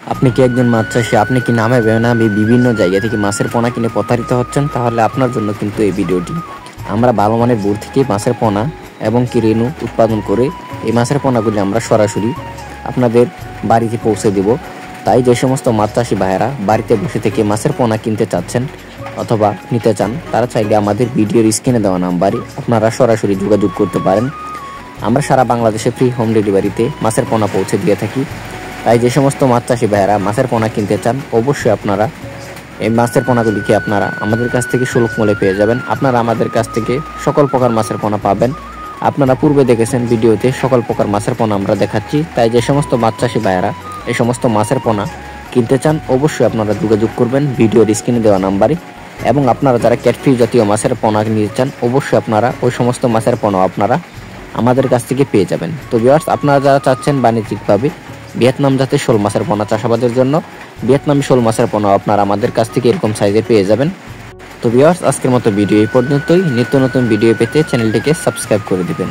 আপনি কি একজন মাছ চাষী? আপনি কি নামে বেনামে বিভিন্ন জায়গা থেকে মাছের পোনা কিনে প্রতারিত হচ্ছেন? তাহলে আপনার জন্য কিন্তু এই ভিডিওটি। আমরা ভালো মানের গুড় থেকে মাছের পোনা এবং কি রেণু উৎপাদন করে এই মাছের পোনাগুলি আমরা সরাসরি আপনাদের বাড়িতে পৌঁছে দেব। তাই যে সমস্ত মাছ চাষী ভাইয়েরা বাড়িতে বসে থেকে মাছের পোনা কিনতে চাচ্ছেন অথবা নিতে চান, তারা চাইলে আমাদের ভিডিওর স্ক্রিনে দেওয়া নাম্বারে আপনারা সরাসরি যোগাযোগ করতে পারেন। আমরা সারা বাংলাদেশে ফ্রি হোম ডেলিভারিতে মাছের পোনা পৌঁছে দিয়ে থাকি। তাই যে সমস্ত মাছ চাষী ভাইয়েরা মাছের পোনা কিনতে চান, অবশ্যই আপনারা এই মাছের পোনাগুলিকে আপনারা আমাদের কাছ থেকে সুলভ মূল্যে পেয়ে যাবেন। আপনারা আমাদের কাছ থেকে সকল প্রকার মাছের পোনা পাবেন। আপনারা পূর্বে দেখেছেন ভিডিওতে সকল প্রকার মাছের পোনা আমরা দেখাচ্ছি। তাই যে সমস্ত মাছ চাষী ভাইয়েরা এই সমস্ত মাছের পোনা কিনতে চান, অবশ্যই আপনারা যোগাযোগ করবেন ভিডিওর স্ক্রিনে দেওয়া নাম্বারে। এবং আপনারা যারা ক্যাটফিশ জাতীয় মাছের পোনা নিতে চান, অবশ্যই আপনারা ওই সমস্ত মাছের পোনা আপনারা আমাদের কাছ থেকে পেয়ে যাবেন। তো ভিউয়ার্স, আপনারা যারা চাচ্ছেন বাণিজ্যিকভাবে ভিয়েতনাম জাতের শোল মাছের পোনা চাষাবাদের জন্য, ভিয়েতনামি শোল মাছের পোনা আপনারা আমাদের কাছ থেকে এরকম সাইজে পেয়ে যাবেন। তো ভিউয়ার্স, আজকের মতো ভিডিও এই পর্যন্তই। নিত্য নতুন ভিডিও পেতে চ্যানেলটিকে সাবস্ক্রাইব করে দিবেন।